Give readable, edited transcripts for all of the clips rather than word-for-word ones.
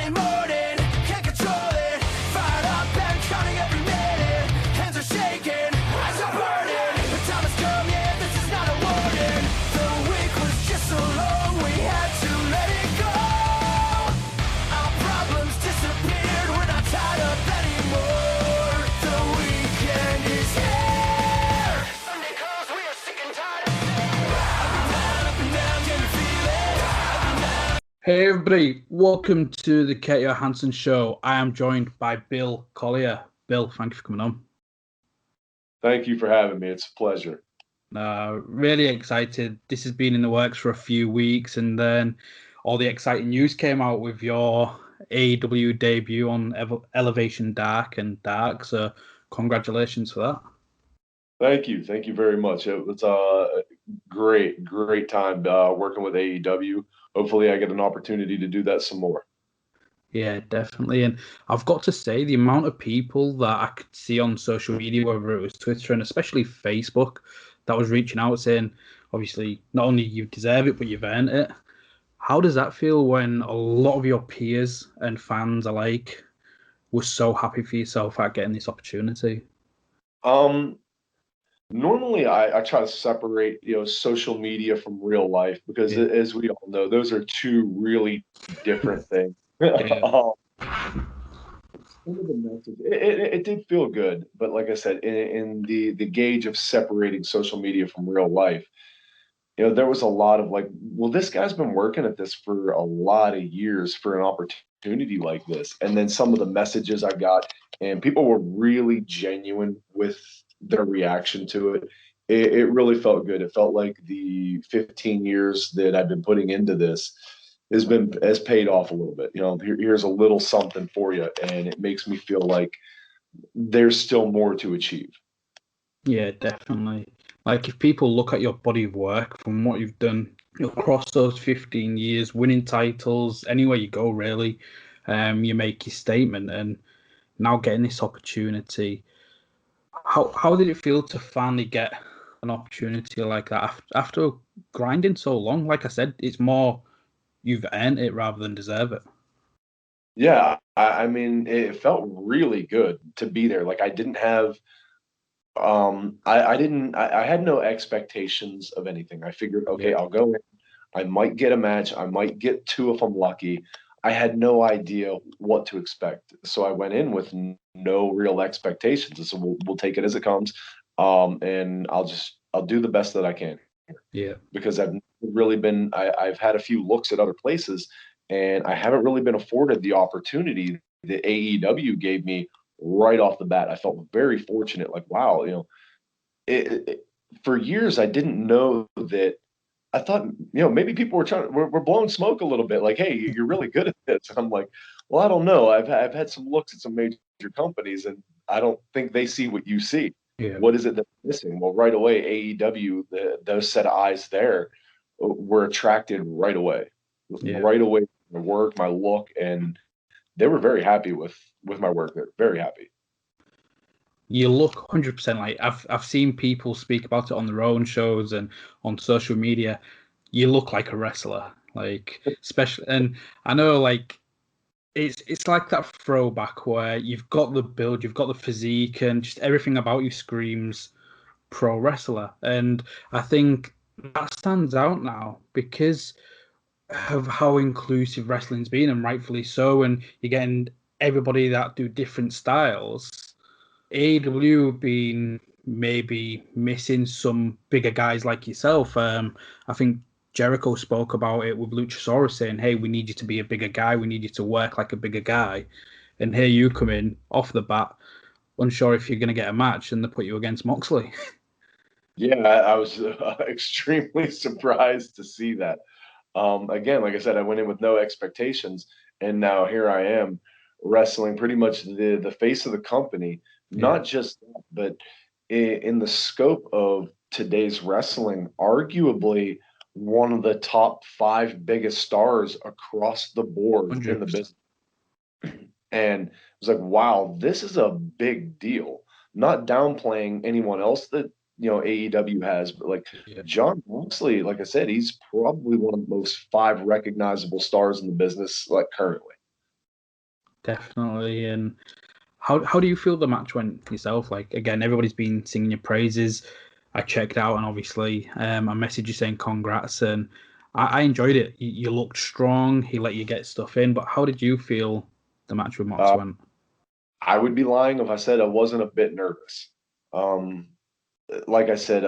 Friday morning, can't control it. Fired up and counting every minute. Hands are shaking, eyes are burning. The time has come, yeah, this is not a warning. The week was just so long, we had to let it go. Our problems disappeared, we're not tied up anymore. The weekend is here. Sunday calls, we are sick and tired of it. Up and down, can you feel it? Up and down. Hey everybody, welcome to the Johansson show. I am joined by Bill Collier. Bill, thank you for coming on. Thank you for having me. It's a pleasure. Really excited. This has been in the works for a few weeks, and then all the exciting news came out with your AEW debut on Elevation Dark and Dark. So congratulations for that. Thank you. Thank you very much. It was a great time working with AEW. Hopefully I get an opportunity to do that some more. Yeah, definitely. And I've got to say, the amount of people that I could see on social media, whether it was Twitter and especially Facebook, that was reaching out saying, obviously, not only you deserve it, but you've earned it. How does that feel when a lot of your peers and fans alike were so happy for yourself at getting this opportunity? Normally I try to separate, social media from real life because Yeah. as we all know, those are two really different things. Yeah. Some of the message, it did feel good, but like I said, in the gauge of separating social media from real life, there was a lot of like, well, this guy's been working at this for a lot of years for an opportunity like this. And then some of the messages I got, and people were really genuine with their reaction to it. It really felt good. It felt like the 15 years that I've been putting into this has paid off a little bit. Here's a little something for you, and it makes me feel like there's still more to achieve. Yeah, definitely. Like, if people look at your body of work from what you've done across those 15 years, winning titles, anywhere you go, really, you make your statement. And now getting this opportunity, how did it feel to finally get an opportunity like that after grinding so long? Like I said, it's more you've earned it rather than deserve it. Yeah, I mean, it felt really good to be there. Like I didn't have I had no expectations of anything. I figured, okay, Yeah. I'll go in, I might get a match, I might get two if I'm lucky. I had no idea what to expect. So I went in with no real expectations. So we'll take it as it comes. And I'll do the best that I can Yeah. because I've had a few looks at other places and I haven't really been afforded the opportunity that AEW gave me right off the bat. I felt very fortunate, like, wow, for years I didn't know that. I thought, maybe people were blowing smoke a little bit, like, hey, you're really good at this. And I'm like, well, I don't know. I've had some looks at some major companies and I don't think they see what you see. Yeah. What is it that's missing? Well, right away, AEW, those set of eyes there were attracted right away. Yeah. Right away, my work, my look, and they were very happy with my work. They're very happy. You look 100% like I've seen people speak about it on their own shows and on social media. You look like a wrestler, like, especially, and I know, like, it's like that throwback where you've got the build, you've got the physique, and just everything about you screams pro wrestler. And I think that stands out now because of how inclusive wrestling's been, and rightfully so. And you're getting everybody that do different styles. AEW been maybe missing some bigger guys like yourself. I think Jericho spoke about it with Luchasaurus saying, hey, we need you to be a bigger guy. We need you to work like a bigger guy. And here you come in off the bat, unsure if you're going to get a match, and they put you against Moxley. Yeah, I was extremely surprised to see that. Again, like I said, I went in with no expectations, and now here I am wrestling pretty much the face of the company. Not just that, but in the scope of today's wrestling, arguably one of the top 5 biggest stars across the board in the 100%. business. And it was like, wow, this is a big deal. Not downplaying anyone else that AEW has, but like Jon Moxley, like I said, he's probably one of the most 5 recognizable stars in the business, like currently. definitely. And how do you feel the match went yourself? Like, again, everybody's been singing your praises. I checked out, and obviously, I messaged you saying congrats, and I enjoyed it. You looked strong. He let you get stuff in. But how did you feel the match with Mox went? I would be lying if I said I wasn't a bit nervous. Like I said,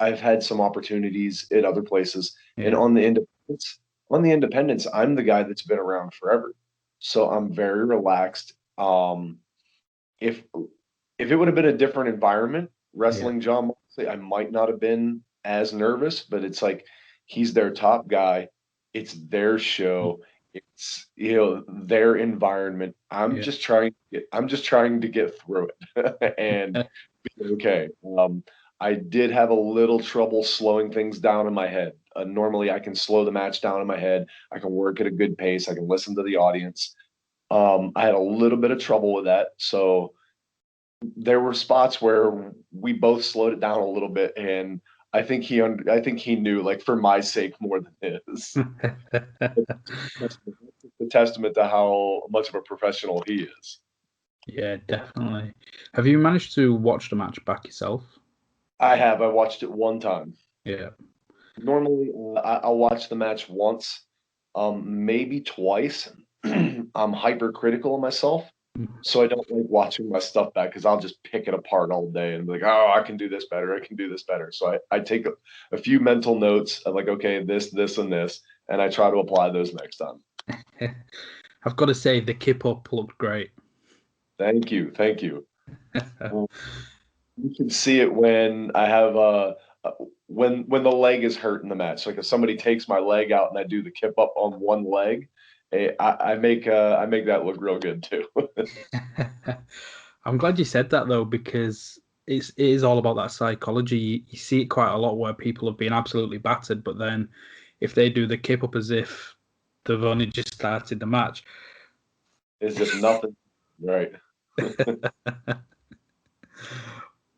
I've had some opportunities at other places, and Yeah. on the independents, I'm the guy that's been around forever, so I'm very relaxed. If if it would have been a different environment, Yeah. wrestling Jon Moxley, I might not have been as nervous, but it's like he's their top guy. It's their show. It's their environment. Yeah. I'm just trying to get through it and be okay. I did have a little trouble slowing things down in my head. Normally, I can slow the match down in my head. I can work at a good pace. I can listen to the audience. I had a little bit of trouble with that, so there were spots where we both slowed it down a little bit, and I think he knew, like, for my sake more than his. It's a testament to how much of a professional he is. Yeah, definitely. Have you managed to watch the match back yourself? I have. I watched it one time. Yeah. Normally, I'll watch the match once, maybe twice. I'm hypercritical of myself, so I don't like watching my stuff back because I'll just pick it apart all day and be like, oh, I can do this better. I can do this better. So I take a few mental notes of like, okay, this, and this, and I try to apply those next time. I've got to say, the kip up looked great. Thank you. Thank you. You can see it when I have when the leg is hurt in the match. Like if somebody takes my leg out and I do the kip up on one leg, I make that look real good too. I'm glad you said that though, because it is all about that psychology. You see it quite a lot where people have been absolutely battered, but then if they do the kip up as if they've only just started the match, As if nothing, right?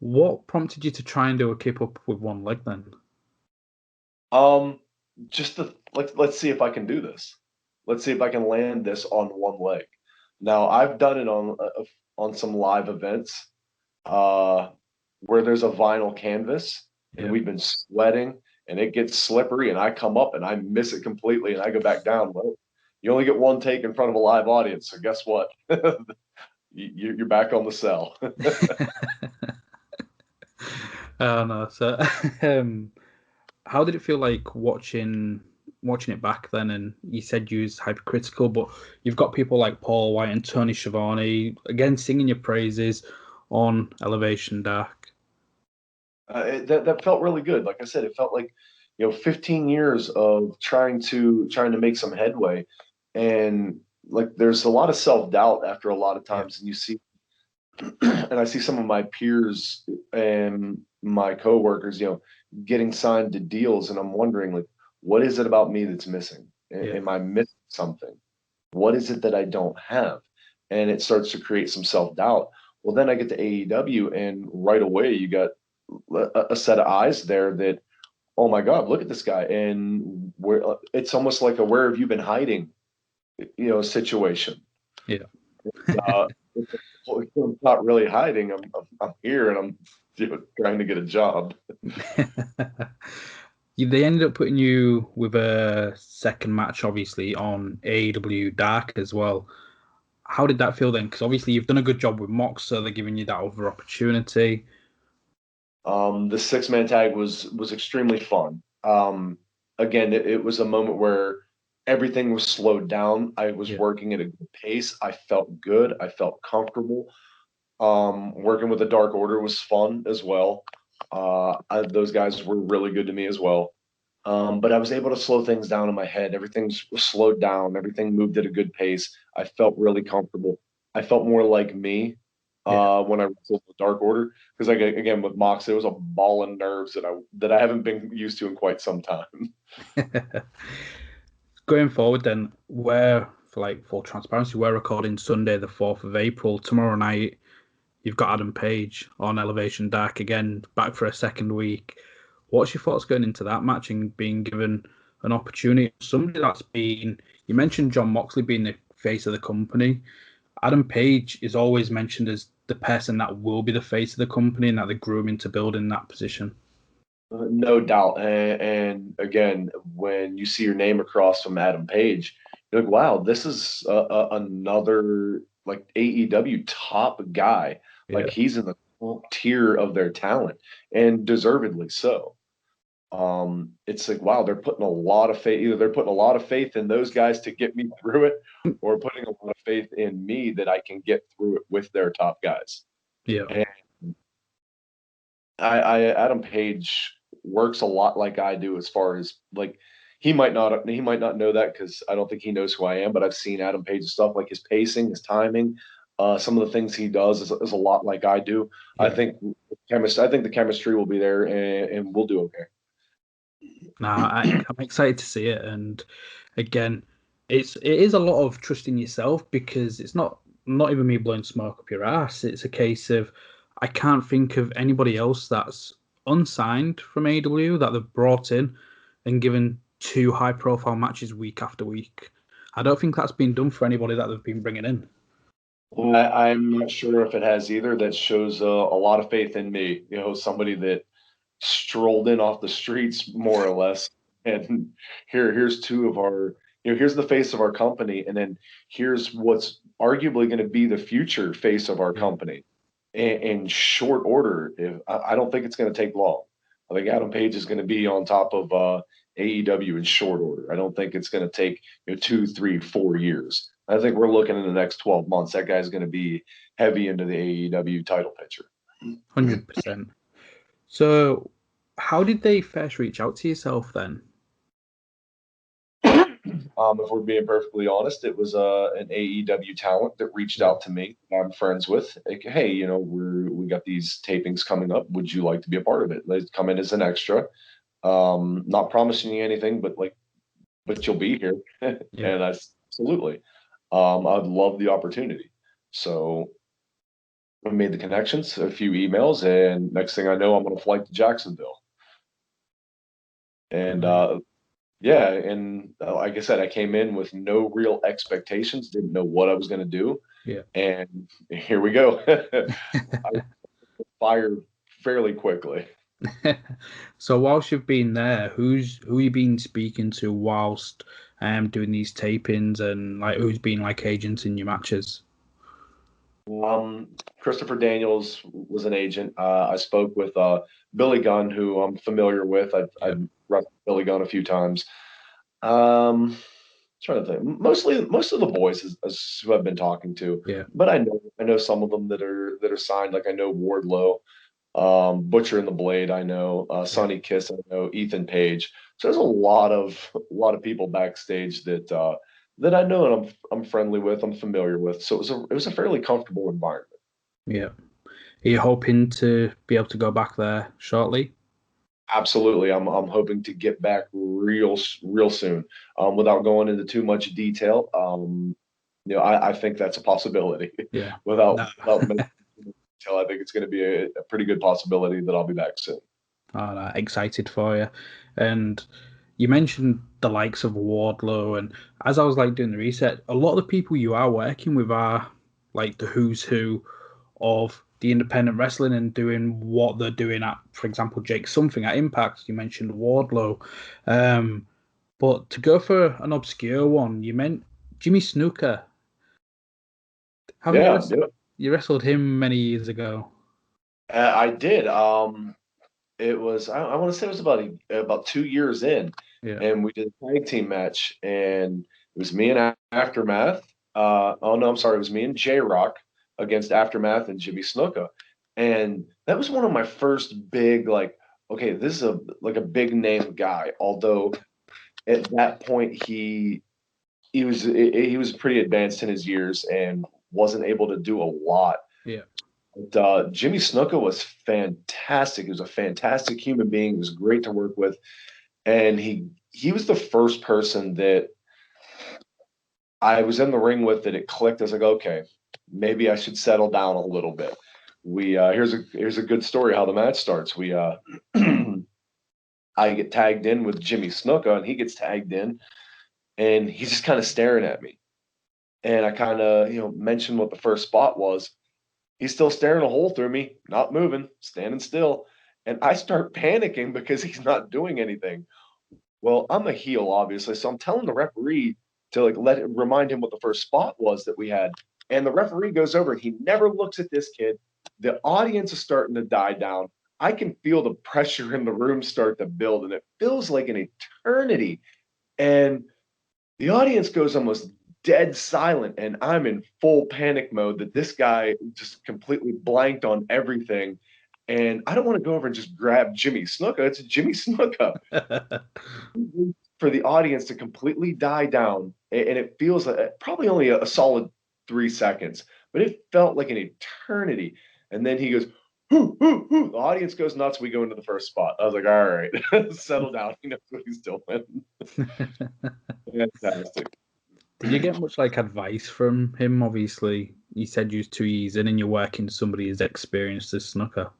What prompted you to try and do a kip up with one leg then? Just to let's see if I can do this. Let's see if I can land this on one leg. Now I've done it on some live events uh, where there's a vinyl canvas and Yeah. we've been sweating and it gets slippery and I come up and I miss it completely and I go back down. Well, you only get one take in front of a live audience, so guess what? You're back on the cell. Oh no. So how did it feel like watching it back then? And you said you was hypercritical, but you've got people like Paul Wight and Tony Schiavone again singing your praises on Elevation Dark. That felt really good. Like I said, it felt like 15 years of trying to make some headway, and like there's a lot of self doubt after a lot of times, and you see, and I see some of my peers and my coworkers, getting signed to deals, and I'm wondering like, what is it about me that's missing? Yeah. Am I missing something? What is it that I don't have? And it starts to create some self doubt. Well, then I get to AEW, and right away you got a set of eyes there that, oh my God, look at this guy. And it's almost like a where have you been hiding, situation. Yeah. I'm not really hiding. I'm here and I'm trying to get a job. They ended up putting you with a second match, obviously, on AEW Dark as well. How did that feel then? Because obviously you've done a good job with Mox, so they're giving you that other opportunity. The 6-man tag was extremely fun. Again, it was a moment where everything was slowed down. I was working at a good pace. I felt good. I felt comfortable. Working with the Dark Order was fun as well. Those guys were really good to me as well. But I was able to slow things down in my head. Everything was slowed down. Everything moved at a good pace. I felt really comfortable. I felt more like me when I wrestled the Dark Order, because again with Mox, it was a ball of nerves that I haven't been used to in quite some time. Going forward, then, for full transparency, we're recording Sunday, the 4th of April. Tomorrow night, you've got Adam Page on Elevation Dark again, back for a second week. What's your thoughts going into that match and being given an opportunity? Somebody that's been, you mentioned Jon Moxley being the face of the company. Adam Page is always mentioned as the person that will be the face of the company and that they're grooming to build in that position. No doubt. And again, when you see your name across from Adam Page, you're like, wow, this is another like AEW top guy. Yeah. Like he's in the top tier of their talent, and deservedly so. It's like, wow, they're putting a lot of faith. Either they're putting a lot of faith in those guys to get me through it, or putting a lot of faith in me that I can get through it with their top guys. Yeah. And Adam Page works a lot like I do, as far as like he might not know that, because I don't think he knows who I am, but I've seen Adam Page's stuff, like his pacing, his timing, some of the things he does is a lot like I do. Yeah. I think the chemistry will be there, and we'll do okay. I'm excited to see it, and again, it is a lot of trust in yourself, because it's not even me blowing smoke up your ass. It's a case of I can't think of anybody else that's unsigned from AEW that they've brought in and given 2 high-profile matches week after week. I don't think that's been done for anybody that they've been bringing in. I'm not sure if it has either. That shows a lot of faith in me. Somebody that strolled in off the streets, more or less, and here's 2 of our, here's the face of our company, and then here's what's arguably going to be the future face of our company in short order. I don't think it's going to take long. I think Adam Page is going to be on top of AEW in short order. I don't think it's going to take 2, 3, 4 years. I think we're looking in the next 12 months. That guy's going to be heavy into the AEW title picture. 100%. So, how did they first reach out to yourself then? If we're being perfectly honest, it was an AEW talent that reached out to me, that I'm friends with. Like, hey, we got these tapings coming up. Would you like to be a part of it? Let's come in as an extra. Not promising you anything, but you'll be here. Yeah. And absolutely. I'd love the opportunity. So I made the connections, a few emails, and next thing I know, I'm on a flight to Jacksonville. And yeah, and like I said, I came in with no real expectations, didn't know what I was going to do. Yeah. And here we go. I fired fairly quickly. So whilst you've been there, who you been speaking to whilst doing these tapings, and like who's been like agents in your matches? Christopher Daniels was an agent. I spoke with Billy Gunn, who I'm familiar with. I've wrestled Billy Gunn a few times. Trying to think. Most of the boys is who I've been talking to. Yeah. But I know some of them that are signed. Like I know Wardlow, Butcher and the Blade. I know Sonny Kiss. I know Ethan Page. So there's a lot of people backstage that I know and I'm friendly with. I'm familiar with. So it was a fairly comfortable environment. Yeah. Are you hoping to be able to go back there shortly? Absolutely. I'm hoping to get back real soon. Without going into too much detail, I think that's a possibility. Yeah. without making too much detail, I think it's going to be a pretty good possibility that I'll be back soon. Oh, excited for you. And you mentioned the likes of Wardlow, and as I was like doing the research, a lot of the people you are working with are like the who's who of the independent wrestling and doing what they're doing at, for example, Jake Something at Impact. You mentioned Wardlow. But to go for an obscure one, you meant Jimmy Snuka. You wrestled him many years ago? I did. It was I want to say it was about 2 years in, and we did a tag team match, and it was me and Aftermath. Oh no, I'm sorry, it was me and J Rock against Aftermath and Jimmy Snuka, and that was one of my first big okay, this is a big name guy. Although at that point he was pretty advanced in his years and wasn't able to do a lot. Yeah. But, Jimmy Snuka was fantastic. He was a fantastic human being. He was great to work with, and he was the first person that I was in the ring with that it clicked. I was like, okay, maybe I should settle down a little bit. We here's a good story how the match starts. We I get tagged in with Jimmy Snuka, and he gets tagged in, and he's just kind of staring at me. And I kind of, mentioned what the first spot was. He's still staring a hole through me, not moving, standing still. And I start panicking because he's not doing anything. Well, I'm a heel, obviously, so I'm telling the referee to remind him what the first spot was that we had. And the referee goes over and he never looks at this kid. The audience is starting to die down. I can feel the pressure in the room start to build, and it feels like an eternity. And the audience goes almost dead silent, and I'm in full panic mode that this guy just completely blanked on everything. And I don't want to go over and just grab Jimmy Snuka. It's Jimmy Snuka. For the audience to completely die down, and it feels like probably only a solid 3 seconds, but it felt like an eternity. And then he goes, "Hoo, hoo, hoo." The audience goes nuts. We go into the first spot. I was like, all right, settle down. He knows what he's doing. Fantastic. Did you get much like advice from him? Obviously, you said you was 2 years in and you're working somebody as experienced as Snuka.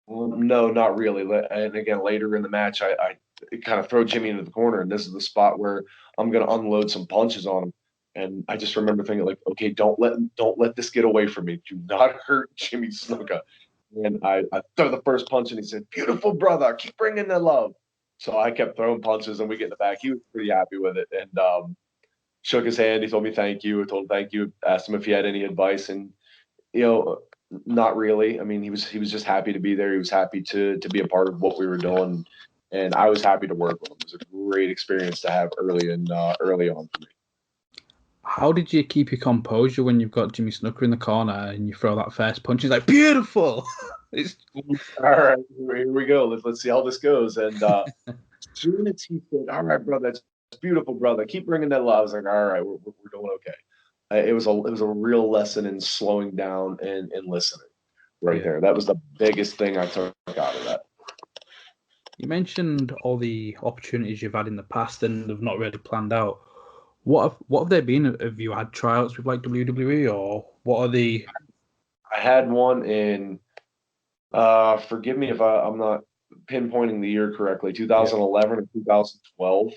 Well, no, not really. And again, later in the match, I kind of throw Jimmy into the corner, and this is the spot where I'm going to unload some punches on him. And I just remember thinking, like, okay, don't let this get away from me. Do not hurt Jimmy Snuka. And I throw the first punch, and he said, "Beautiful brother, keep bringing the love." So I kept throwing punches, and we get in the back. He was pretty happy with it, and shook his hand. He told me thank you. I told him thank you. Asked him if he had any advice, and you know, not really. I mean, he was just happy to be there. He was happy to be a part of what we were doing, and I was happy to work with him. It was a great experience to have early on for me. How did you keep your composure when you've got Jimmy Snuka in the corner and you throw that first punch? He's like, beautiful. It's... All right, here we go. Let's see how this goes. And as soon as he said, "All right, brother, that's beautiful, brother. Keep bringing that love," I was like, "All right, we're doing okay." It was a real lesson in slowing down and listening right there. That was the biggest thing I took out of that. You mentioned all the opportunities you've had in the past and have not really planned out. What have they been? Have you had tryouts with like WWE, or what are the? I had one in. Forgive me if I'm not pinpointing the year correctly. 2011 or 2012.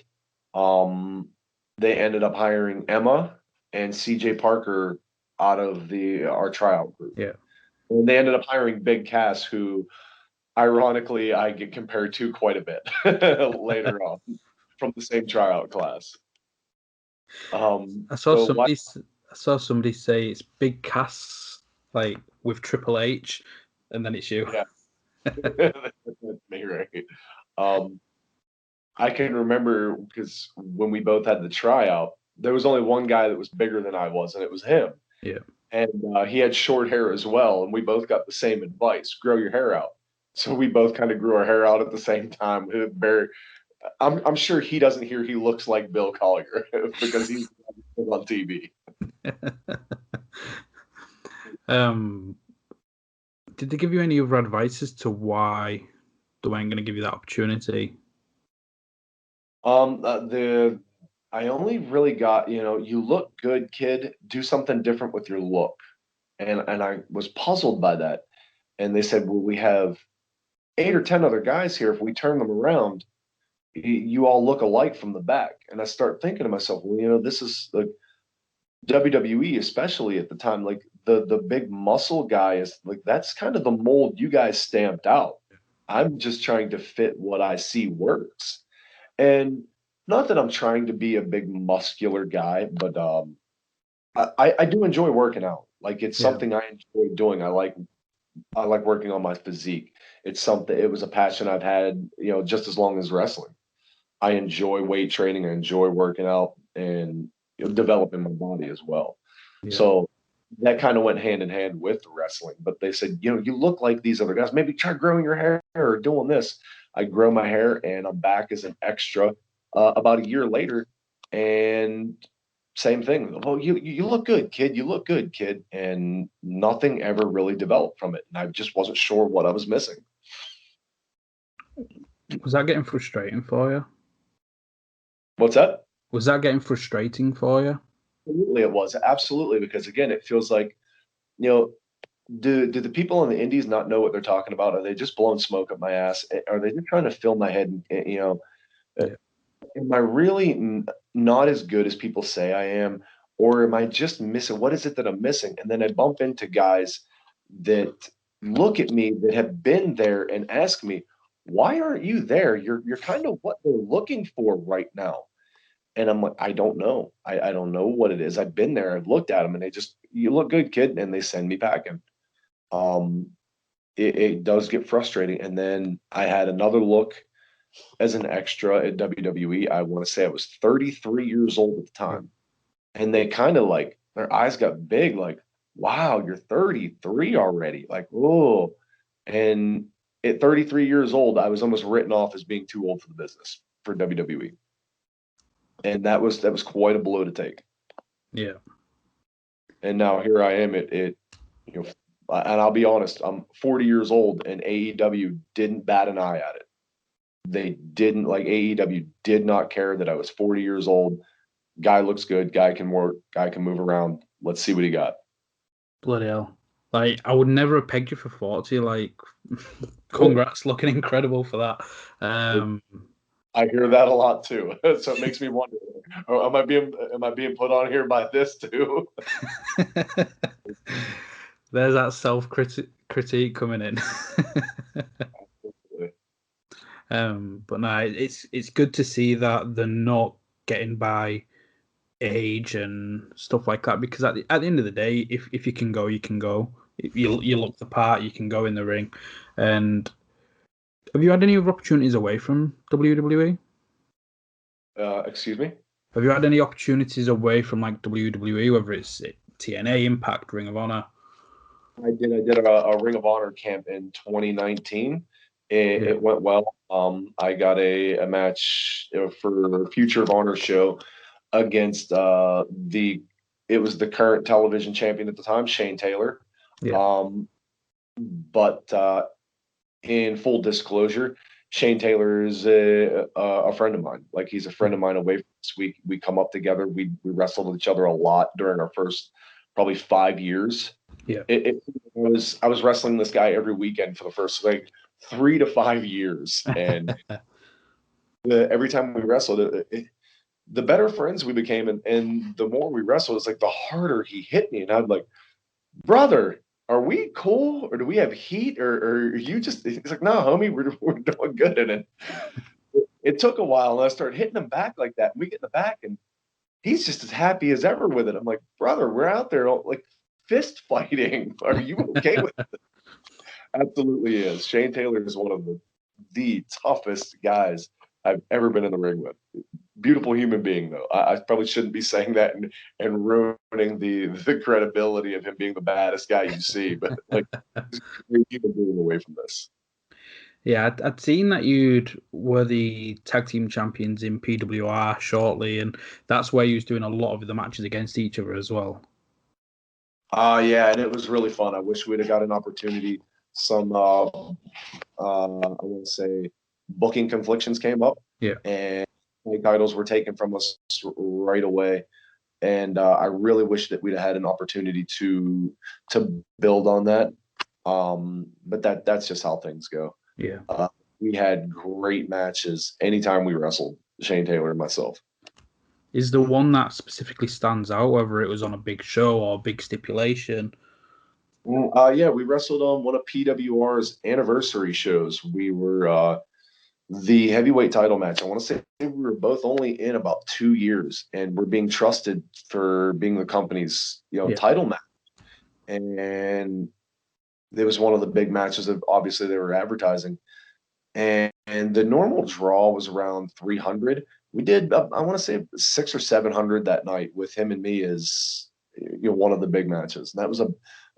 They ended up hiring Emma and CJ Parker out of our tryout group. Yeah. And they ended up hiring Big Cass, who ironically I get compared to quite a bit later on from the same tryout class. I saw somebody say it's Big Cass like with Triple H, and then it's you. Yeah. Me, right. I can remember because when we both had the tryout, there was only one guy that was bigger than I was, and it was him. Yeah. And he had short hair as well, and we both got the same advice: grow your hair out. So we both kind of grew our hair out at the same time. I'm sure he doesn't hear he looks like Bill Collier because he's on TV. Did they give you any other advice as to why they weren't going to give you that opportunity? I only really got, you look good, kid. Do something different with your look. And I was puzzled by that. And they said, well, we have 8 or 10 other guys here. If we turn them around, you all look alike from the back. And I start thinking to myself, well, this is like WWE, especially at the time, like the big muscle guy is like, that's kind of the mold you guys stamped out. I'm just trying to fit what I see works. And not that I'm trying to be a big muscular guy, but I do enjoy working out. Like it's something I enjoy doing. I like working on my physique. It was a passion I've had, just as long as wrestling. I enjoy weight training. I enjoy working out and developing my body as well. Yeah. So that kind of went hand in hand with the wrestling. But they said, you look like these other guys. Maybe try growing your hair or doing this. I grow my hair and I'm back as an extra about a year later. And same thing. Well, you look good, kid. You look good, kid. And nothing ever really developed from it. And I just wasn't sure what I was missing. Was that getting frustrating for you? What's that? Was that getting frustrating for you? Absolutely, it was. Absolutely, because again, it feels like, do the people in the indies not know what they're talking about? Are they just blowing smoke up my ass? Are they just trying to fill my head? Am I really not as good as people say I am? or am I just missing? What is it that I'm missing? And then I bump into guys that look at me that have been there and ask me, why aren't you there? You're kind of what they're looking for right now. And I'm like, I don't know. I don't know what it is. I've been there. I've looked at them, and they just, you look good, kid, and they send me packing. Um, it does get frustrating. And then I had another look as an extra at WWE. I want to say I was 33 years old at the time. And they kind of like, their eyes got big, like, wow, you're 33 already. Like, oh. And at 33 years old, I was almost written off as being too old for the business for WWE. And that was quite a blow to take. Yeah. And now here I am at you know, and I'll be honest, I'm 40 years old, and AEW didn't bat an eye at it. They didn't, like, AEW did not care that I was 40 years old. Guy looks good, guy can work, guy can move around. Let's see what he got. Bloody hell. Like, I would never have pegged you for 40. Like, congrats, looking incredible for that. I hear that a lot too. So it makes me wonder, am I being put on here by this too? There's that self-critique coming in. But no, it's good to see that they're not getting by age and stuff like that, because at the end of the day, if you can go, you can go. If you look the part, you can go in the ring. And have you had any other opportunities away from WWE? Excuse me? Have you had any opportunities away from like WWE, whether it's TNA, Impact, Ring of Honor? I did a Ring of Honor camp in 2019. It went well. I got a match for Future of Honor show against it was the current television champion at the time, Shane Taylor. Yeah. But in full disclosure, Shane Taylor is a friend of mine. Like, he's a friend of mine away from us. We come up together. We wrestled with each other a lot during our first probably 5 years. Yeah. I was wrestling this guy every weekend for the first like 3 to 5 years, and every time we wrestled, the better friends we became, and the more we wrestled, it's like the harder he hit me, and I'm like, brother, are we cool, or do we have heat, or you just? He's like, no, homie, we're doing good in it. It took a while, and I started hitting him back like that, and we get in the back, and he's just as happy as ever with it. I'm like, brother, we're out there like fist fighting. Are you okay with it? Absolutely is. Shane Taylor is one of the toughest guys I've ever been in the ring with. Beautiful human being, though. I probably shouldn't be saying that and ruining the credibility of him being the baddest guy you see, but like, he's a great human being away from this. Yeah, I'd seen that you'd were the tag team champions in PWR shortly, and that's where you was doing a lot of the matches against each other as well. Yeah, and it was really fun. I wish we'd have got an opportunity. Some I want to say booking conflictions came up. Yeah. And titles were taken from us right away. And I really wish that we'd have had an opportunity to build on that. But that's just how things go. Yeah. We had great matches anytime we wrestled, Shane Taylor and myself. Is there one that specifically stands out, whether it was on a big show or a big stipulation? Yeah, we wrestled on one of PWR's anniversary shows. We were the heavyweight title match. I want to say we were both only in about 2 years, and we're being trusted for being the company's title match. And it was one of the big matches that obviously they were advertising. And the normal draw was around 300. We did, I want to say 600 or 700 that night with him and me as one of the big matches. And that was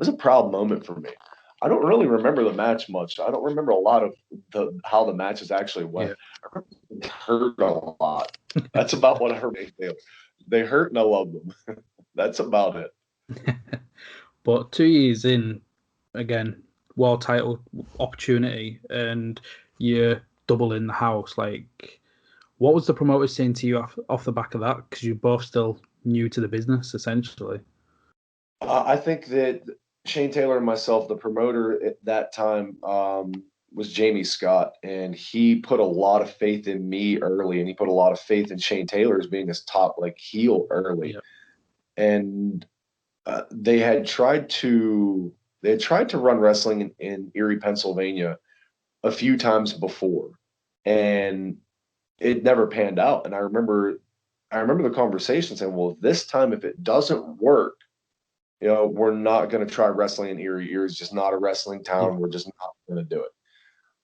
a proud moment for me. I don't really remember the match much. I don't remember a lot of how the matches actually went. Yeah. I remember they hurt a lot. That's about what I heard. They hurt and I love them. That's about it. But 2 years in, again, world title opportunity, and you're double in the house. Like, what was the promoter saying to you off the back of that? Because you're both still new to the business, essentially. I think that Shane Taylor and myself, the promoter at that time, was Jamie Scott, and he put a lot of faith in me early, and he put a lot of faith in Shane Taylor as being his top heel early. Yeah. and they had tried to run wrestling in Erie, Pennsylvania a few times before, and it never panned out. And I remember the conversation saying, well, this time if it doesn't work, we're not going to try wrestling in Erie. Erie's just not a wrestling town. We're just not going to do it.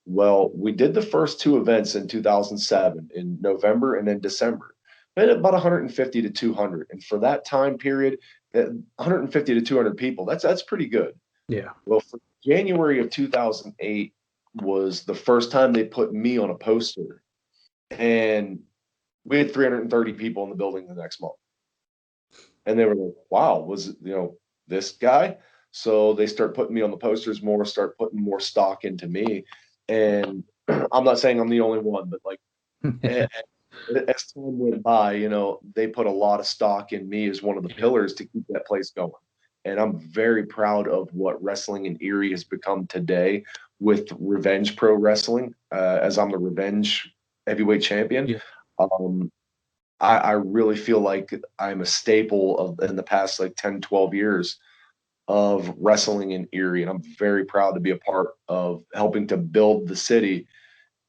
Well, we did the first two events in 2007 in November and then December. We had about 150 to 200. And for that time period, 150 to 200 people, that's pretty good. Yeah. Well, for January of 2008 was the first time they put me on a poster. And we had 330 people in the building the next month. And they were like, wow, was it, this guy? So they start putting me on the posters more, start putting more stock into me. And I'm not saying I'm the only one, but like as time went by, they put a lot of stock in me as one of the pillars to keep that place going. And I'm very proud of what wrestling in Erie has become today with Revenge Pro Wrestling, as I'm the Revenge heavyweight champion. Yeah. I really feel like I'm a staple in the past like 10, 12 years of wrestling in Erie. And I'm very proud to be a part of helping to build the city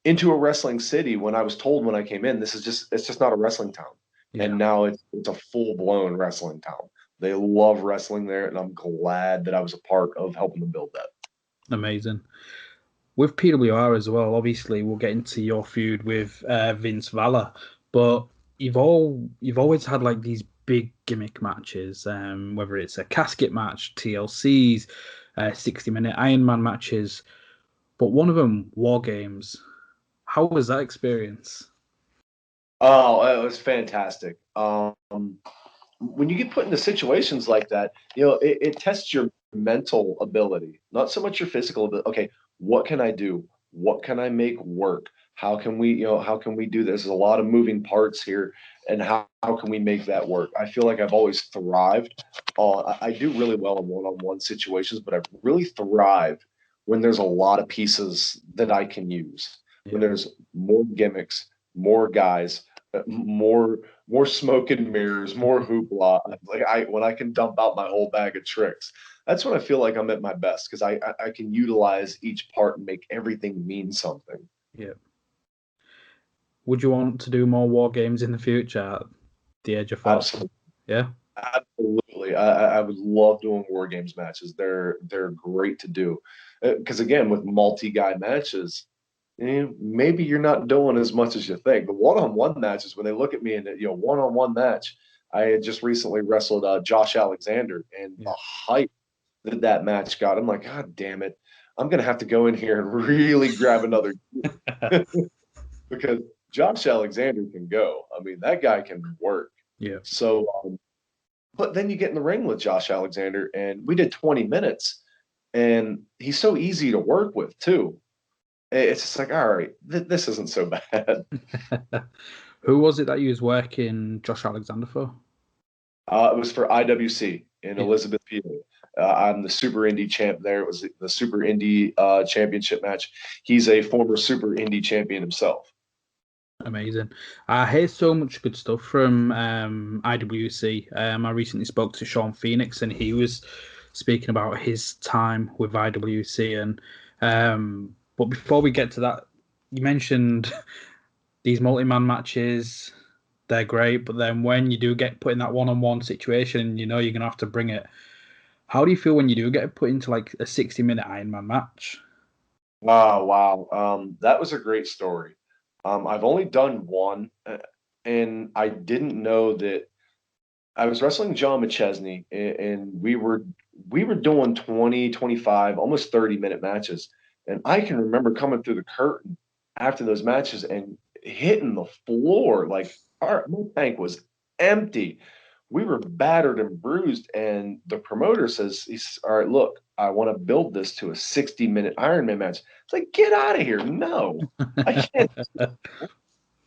into a wrestling city. When I was told when I came in, it's just not a wrestling town. Yeah. And now it's a full-blown wrestling town. They love wrestling there, and I'm glad that I was a part of helping them build that. Amazing. With PWR as well, obviously we'll get into your feud with Vince Valor, but you've always had like these big gimmick matches, whether it's a casket match, TLCs, 60-minute Ironman matches, but one of them, War Games. How was that experience? Oh, it was fantastic. When you get put into situations like that, it tests your mental ability, not so much your physical ability. Okay, what can I do? What can I make work? How can we do this? There's a lot of moving parts here, and how can we make that work? I feel like I've always thrived. I do really well in one-on-one situations, but I've really thrived when there's a lot of pieces that I can use. Yeah. When there's more gimmicks, more guys, more smoke and mirrors, more hoopla. Like when I can dump out my whole bag of tricks, that's when I feel like I'm at my best, because I can utilize each part and make everything mean something. Yeah. Would you want to do more War Games in the future at the age of 40? Absolutely. Yeah. Absolutely. I would love doing War Games matches. They're great to do, because again, with multi-guy matches, maybe you're not doing as much as you think. The one-on-one matches, when they look at me and one-on-one match, I had just recently wrestled Josh Alexander, and the hype that match got, I'm like, God damn it, I'm gonna have to go in here and really grab another because Josh Alexander can go. I mean, that guy can work. Yeah. So, but then you get in the ring with Josh Alexander, and we did 20 minutes, and he's so easy to work with too. It's just like, all right, this isn't so bad. Who was it that you was working Josh Alexander for? It was for IWC in Elizabeth, PA. I'm the Super Indie champ there. It was the Super Indie championship match. He's a former Super Indie champion himself. Amazing. I hear so much good stuff from IWC. I recently spoke to Sean Phoenix, and he was speaking about his time with IWC. And but before we get to that, you mentioned these multi-man matches. They're great, but then when you do get put in that one-on-one situation, you're going to have to bring it. How do you feel when you do get put into like a 60-minute Ironman match? Oh, wow. That was a great story. I've only done one, and I didn't know that I was wrestling John McChesney, and we were doing 20, 25, almost 30-minute matches. And I can remember coming through the curtain after those matches and hitting the floor. Like, my tank was empty. We were battered and bruised. And the promoter says, all right, look, I want to build this to a 60-minute Ironman match. It's like, get out of here. No, I can't.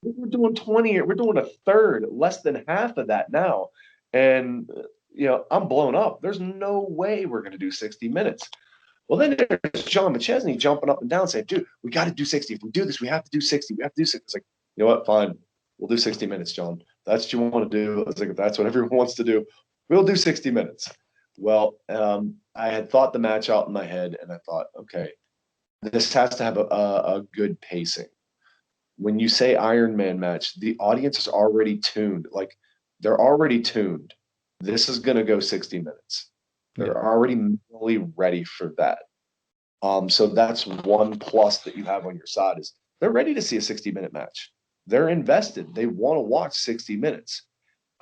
We're doing 20. We're doing a third, less than half of that now. And, I'm blown up. There's no way we're going to do 60 minutes. Well, then there's John McChesney jumping up and down saying, dude, we got to do 60. If we do this, we have to do 60. We have to do 60. It's like, you know what? Fine. We'll do 60 minutes, John. That's what you want to do. It's like, if that's what everyone wants to do, we'll do 60 minutes. Well, I had thought the match out in my head, and I thought, okay, this has to have a good pacing. When you say Ironman match, the audience is already tuned. Like, they're already tuned. This is going to go 60 minutes. They're already mentally ready for that. So that's one plus that you have on your side is they're ready to see a 60-minute match. They're invested. They want to watch 60 minutes.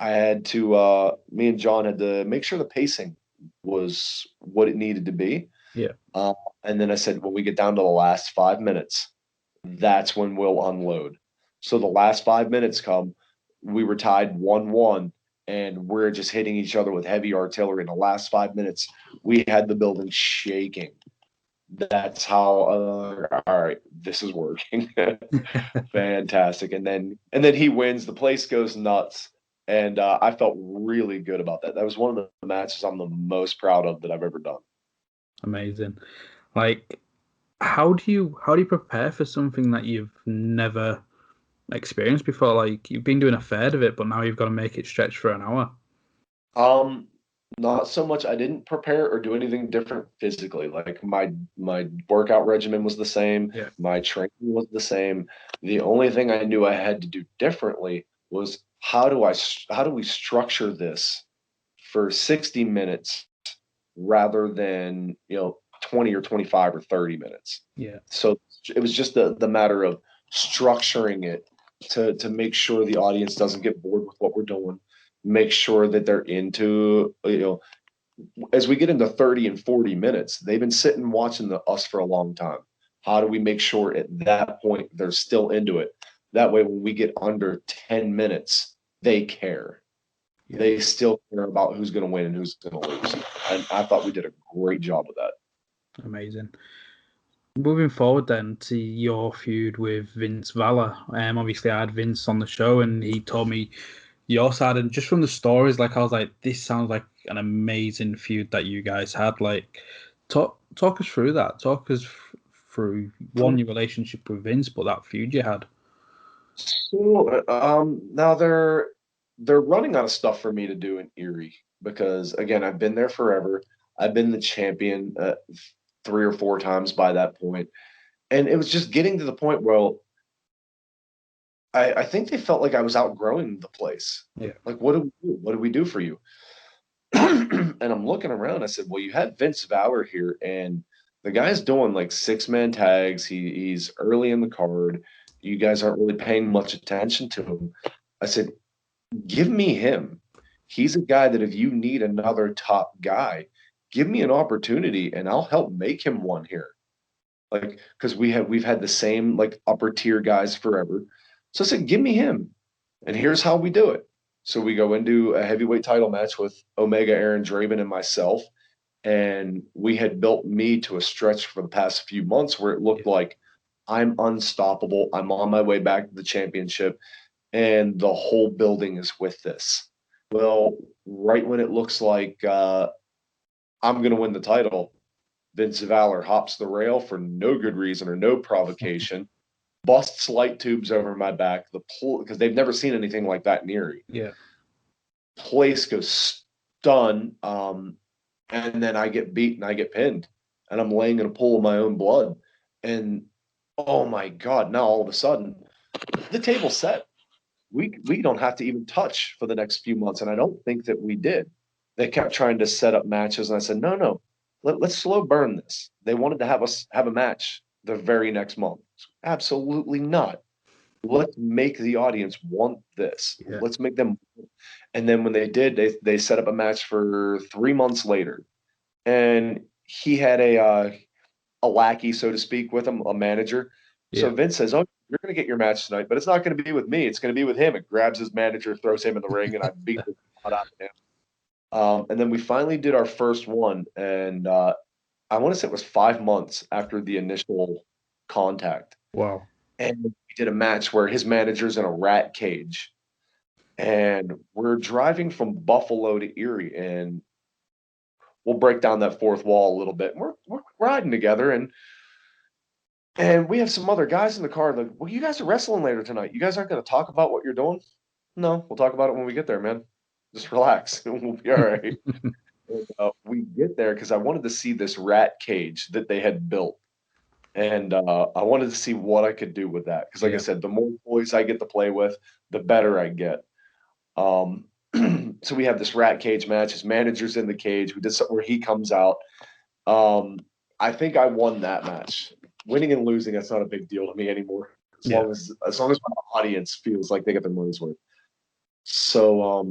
I had to, me and John had to make sure the pacing was what it needed to be. Yeah. And then I said, when we get down to the last 5 minutes, that's when we'll unload. So the last 5 minutes come, we were tied 1-1, and we're just hitting each other with heavy artillery. In the last 5 minutes, we had the building shaking. That's how, all right, this is working. Fantastic. And then he wins. The place goes nuts. And I felt really good about that. That was one of the matches I'm the most proud of that I've ever done. Amazing. Like, how do you prepare for something that you've never experienced before? Like, you've been doing a third of it, but now you've got to make it stretch for an hour. Not so much. I didn't prepare or do anything different physically. Like, my workout regimen was the same. Yeah. My training was the same. The only thing I knew I had to do differently was how do we structure this for 60 minutes rather than 20 or 25 or 30 minutes. Yeah. So it was just the matter of structuring it to make sure the audience doesn't get bored with what we're doing. Make sure that they're into, as we get into 30 and 40 minutes, they've been sitting watching us for a long time. How do we make sure at that point they're still into it? That way, when we get under 10 minutes, they care. Yeah. They still care about who's going to win and who's going to lose. And I thought we did a great job of that. Amazing. Moving forward then to your feud with Vince Valor. Obviously, I had Vince on the show, and he told me your side, and just from the stories, like, I was like, this sounds like an amazing feud that you guys had. Like, talk us through that. Talk us through your relationship with Vince, but that feud you had. So now they're running out of stuff for me to do in Erie because, again, I've been there forever. I've been the champion 3 or 4 times by that point, and it was just getting to the point where I think they felt like I was outgrowing the place. Yeah. Like, what do we do? What do we do for you? And I'm looking around. I said, well, you have Vince Valor here, and the guy's doing like 6-man tags. He's early in the card. You guys aren't really paying much attention to him. I said, give me him. He's a guy that if you need another top guy, give me an opportunity and I'll help make him one here. Like, because we've had the same like upper tier guys forever. So I said, give me him. And here's how we do it. So we go into a heavyweight title match with Omega, Aaron Draven, and myself. And we had built me to a stretch for the past few months where it looked like I'm unstoppable. I'm on my way back to the championship, and the whole building is with this. Well, right when it looks like I'm going to win the title, Vince Valor hops the rail for no good reason or no provocation, busts light tubes over my back, because they've never seen anything like that in Erie. Yeah. Place goes stunned, and then I get beat and I get pinned, and I'm laying in a pool of my own blood. And oh my God, now all of a sudden, the table's set. We don't have to even touch for the next few months, and I don't think that we did. They kept trying to set up matches, and I said, no, let's slow burn this. They wanted to have us have a match the very next month. Absolutely not. Let's make the audience want this. Yeah. Let's make them. And then when they did, they set up a match for 3 months later, and he had a lackey, so to speak, with him, a manager. Yeah. So Vince says, "Oh, you're going to get your match tonight, but it's not going to be with me. It's going to be with him." It grabs his manager, throws him in the ring, and I beat the hot out of him. And then we finally did our first one, and I want to say it was 5 months after the initial contact. Wow. And we did a match where his manager's in a rat cage, and we're driving from Buffalo to Erie, and we'll break down that fourth wall a little bit. We're riding together, and we have some other guys in the car. Like, well, you guys are wrestling later tonight. You guys aren't going to talk about what you're doing? No, we'll talk about it when we get there, man. Just relax. We'll be all right. And, we get there because I wanted to see this rat cage that they had built. And I wanted to see what I could do with that. Because, like I said, the more toys I get to play with, the better I get. So we have this rat cage match. His manager's in the cage. We did something where he comes out. I think I won that match. Winning and losing, that's not a big deal to me anymore. As long as my audience feels like they get their money's worth. So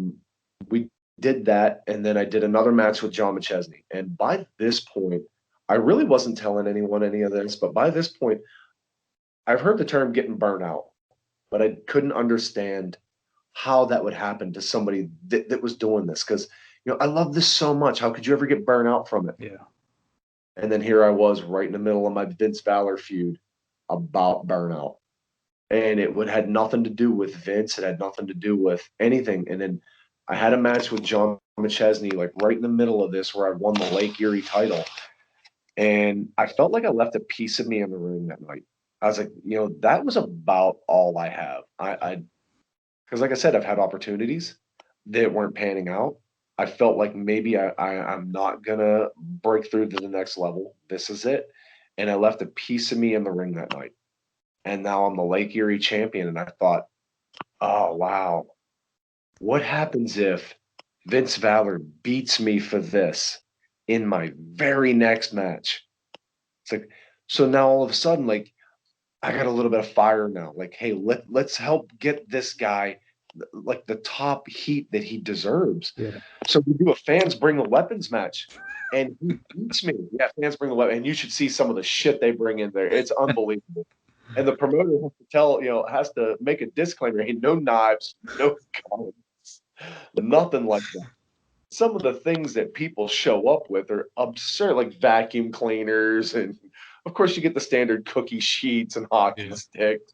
we did that, and then I did another match with Jon Moxley. And by this point, I really wasn't telling anyone any of this, but by this point, I've heard the term getting burnt out, but I couldn't understand how that would happen to somebody that was doing this. Because, I love this so much. How could you ever get burnt out from it? Yeah. And then here I was right in the middle of my Vince Valor feud about burnout. And it had nothing to do with Vince. It had nothing to do with anything. And then I had a match with Jon Moxley, like right in the middle of this, where I won the Lake Erie title. And I felt like I left a piece of me in the ring that night. I was like, that was about all I have. Because like I said, I've had opportunities that weren't panning out. I felt like maybe I'm not going to break through to the next level. This is it. And I left a piece of me in the ring that night. And now I'm the Lake Erie champion. And I thought, oh, wow. What happens if Vince Valor beats me for this in my very next match? It's like, so now all of a sudden, like, I got a little bit of fire now. Like, hey, let's help get this guy like the top heat that he deserves. Yeah. So we do a fans bring a weapons match, and he beats me. Yeah, fans bring the weapon, and you should see some of the shit they bring in there. It's unbelievable. And the promoter has to has to make a disclaimer. Hey, no knives, no guns, nothing like that. Some of the things that people show up with are absurd, like vacuum cleaners, and of course you get the standard cookie sheets and hockey sticks.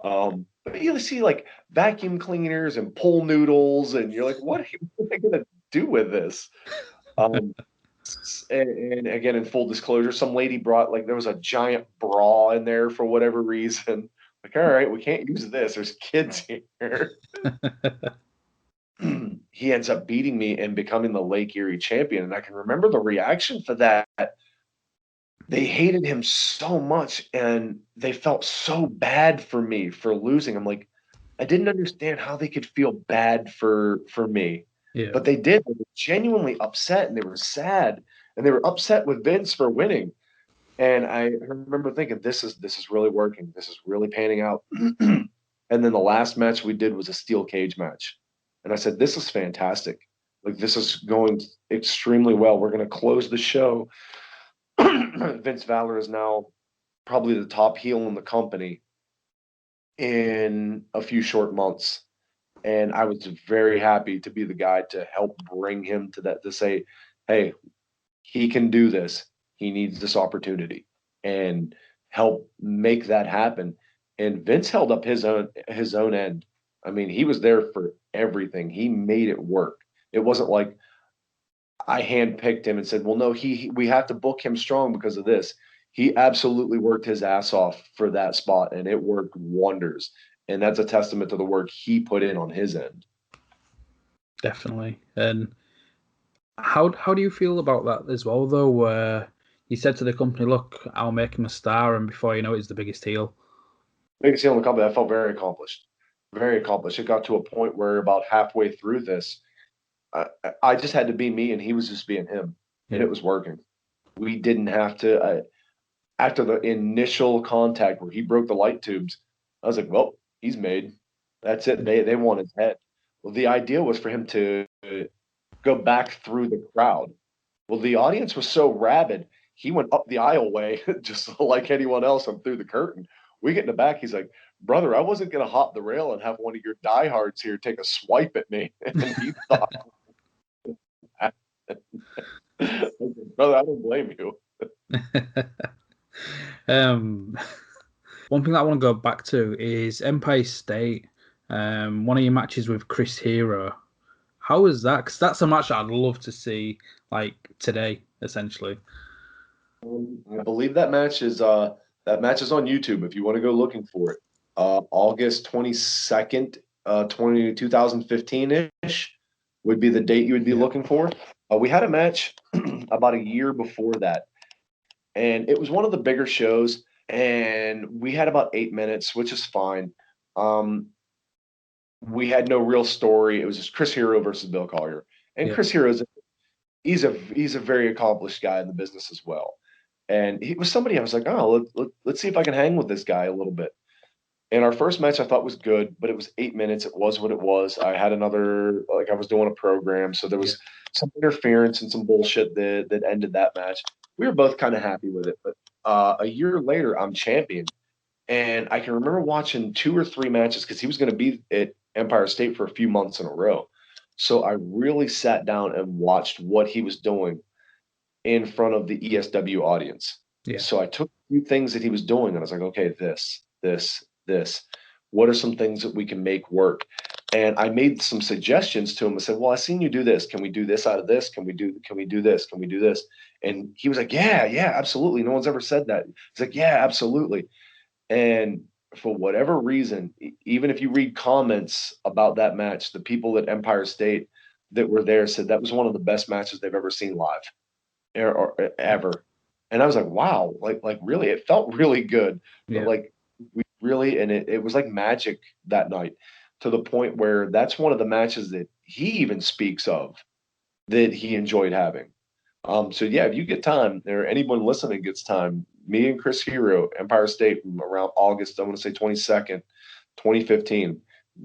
But you see like vacuum cleaners and pool noodles, and you're like, what am I gonna do with this? And again, in full disclosure, some lady brought there was a giant bra in there for whatever reason. Like, all right, we can't use this. There's kids here. He ends up beating me and becoming the Lake Erie champion. And I can remember the reaction for that. They hated him so much and they felt so bad for me for losing. I'm like, I didn't understand how they could feel bad for me. Yeah. But they did. They were genuinely upset and they were sad. And they were upset with Vince for winning. And I remember thinking, this is really working. This is really panning out. And then the last match we did was a steel cage match. And I said, this is fantastic. Like, this is going extremely well. We're going to close the show. Vince Valor is now probably the top heel in the company in a few short months. And I was very happy to be the guy to help bring him to that, to say, hey, he can do this. He needs this opportunity, and help make that happen. And Vince held up his own end. I mean, he was there for everything. He made it work. It wasn't like I handpicked him and said, well, no, we have to book him strong because of this. He absolutely worked his ass off for that spot, and it worked wonders. And that's a testament to the work he put in on his end. Definitely. And how do you feel about that as well, though? You said to the company, look, I'll make him a star, and before you know it, he's the biggest heel. Biggest heel in the company. I felt very accomplished. Very accomplished. It got to a point where about halfway through this, I just had to be me, and he was just being him, and it was working. We didn't have to. After the initial contact where he broke the light tubes, I was like, well, he's made. That's it. They want his head. Well, the idea was for him to go back through the crowd. Well, the audience was so rabid, he went up the aisleway just like anyone else and through the curtain. We get in the back. He's like, brother, I wasn't going to hop the rail and have one of your diehards here take a swipe at me. And he thought, brother, I don't blame you. One thing that I want to go back to is Empire State. One of your matches with Chris Hero. How was that? Because that's a match I'd love to see, like today, essentially. I believe that match is on YouTube. If you want to go looking for it, August 22nd, 2015 ish. would be the date you would be looking for. We had a match about a year before that, and it was one of the bigger shows, and we had about 8 minutes, which is fine. We had no real story. It was just Chris Hero versus Bill Collier, and Chris Hero's he's a very accomplished guy in the business as well. And he was somebody I was like, oh, let's see if I can hang with this guy a little bit. And our first match I thought was good, but it was 8 minutes. It was what it was. I had another, like I was doing a program, so there was some interference and some bullshit that ended that match. We were both kind of happy with it. But a year later, I'm champion. And I can remember watching 2 or 3 matches because he was going to be at Empire State for a few months in a row. So I really sat down and watched what he was doing in front of the ESW audience. Yeah. So I took a few things that he was doing and I was like, okay, this. What are some things that we can make work? And I made some suggestions to him. I said, well, I seen you do this. Can we do this out of this? Can we do this? Can we do this? And he was like, yeah, absolutely. No one's ever said that. He's like, yeah, absolutely. And for whatever reason, even if you read comments about that match, the people at Empire State that were there said that was one of the best matches they've ever seen live or ever. And I was like, wow, like really, it felt really good. Yeah. But like we really, and it was like magic that night to the point where that's one of the matches that he even speaks of that he enjoyed having. So yeah, if you get time, or anyone listening gets time, me and Chris Hero, Empire State, around August, I want to say 22nd, 2015.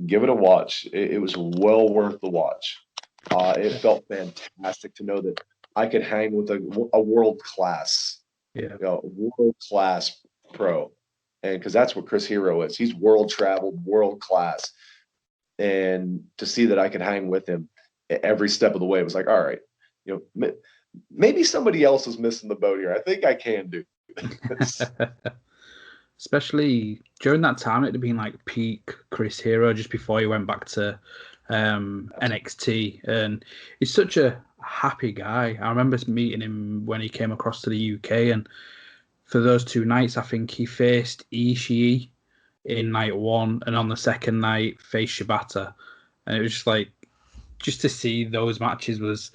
Give it a watch. It was well worth the watch. It felt fantastic to know that I could hang with a world class, world class pro, and because that's what Chris Hero is. He's world traveled, world class, and to see that I could hang with him every step of the way, it was like, all right, maybe somebody else is missing the boat here. I think I can do this. Especially during that time, it'd have been like peak Chris Hero just before he went back to NXT. And he's such a happy guy. I remember meeting him when he came across to the UK. And for those 2 nights, I think he faced Ishii in night 1. And on the second night, faced Shibata. And it was just like, just to see those matches was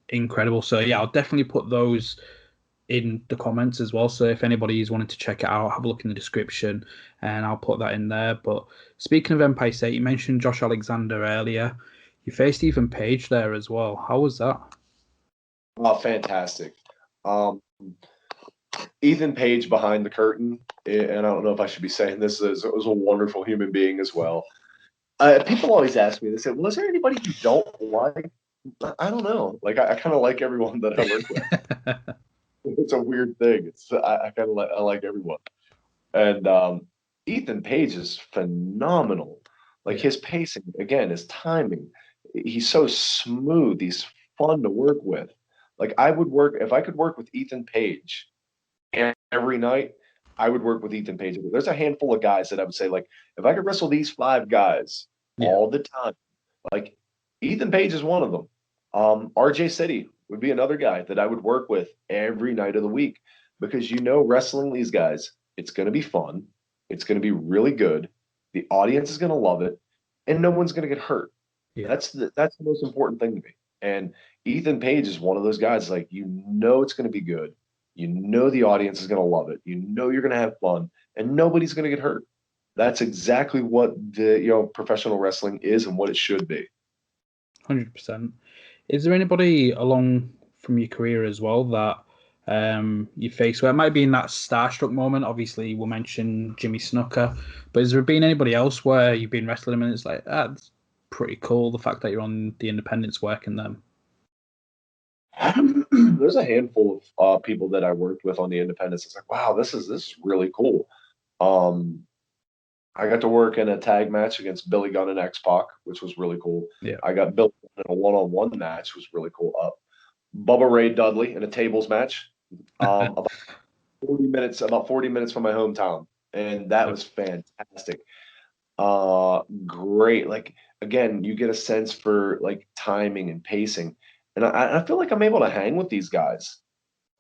incredible. So yeah, I'll definitely put those in the comments as well. So if anybody is wanting to check it out, have a look in the description and I'll put that in there. But speaking of Empire State, you mentioned Josh Alexander earlier. You faced Ethan Page there as well. How was that? Oh, fantastic. Ethan Page behind the curtain, and I don't know if I should be saying this, was a wonderful human being as well. People always ask me, they say, well, is there anybody you don't like? I don't know. Like, I kind of like everyone that I work with. It's a weird thing. I kind of like everyone. And Ethan Page is phenomenal. Like his pacing, again, his timing. He's so smooth. He's fun to work with. Like if I could work with Ethan Page every night, I would work with Ethan Page. There's a handful of guys that I would say, like, if I could wrestle these 5 guys all the time, like Ethan Page is one of them. RJ City would be another guy that I would work with every night of the week because wrestling these guys, it's going to be fun. It's going to be really good. The audience is going to love it, and no one's going to get hurt. Yeah. That's the most important thing to me. And Ethan Page is one of those guys, like, it's going to be good. The audience is going to love it. You're going to have fun, and nobody's going to get hurt. That's exactly what the professional wrestling is and what it should be. 100%. Is there anybody along from your career as well that you faced where it might be in that starstruck moment? Obviously, we'll mention Jimmy Snuka, but has there been anybody else where you've been wrestling them and it's like, that's pretty cool, the fact that you're on the independents working them? There's a handful of people that I worked with on the independents. It's like, wow, this is really cool. I got to work in a tag match against Billy Gunn and X-Pac, which was really cool. Yeah. I got Billy Gunn in a one-on-one match, which was really cool. Bubba Ray Dudley in a tables match, about 40 minutes from my hometown, and that was fantastic. Great. Like, again, you get a sense for like timing and pacing, and I feel like I'm able to hang with these guys.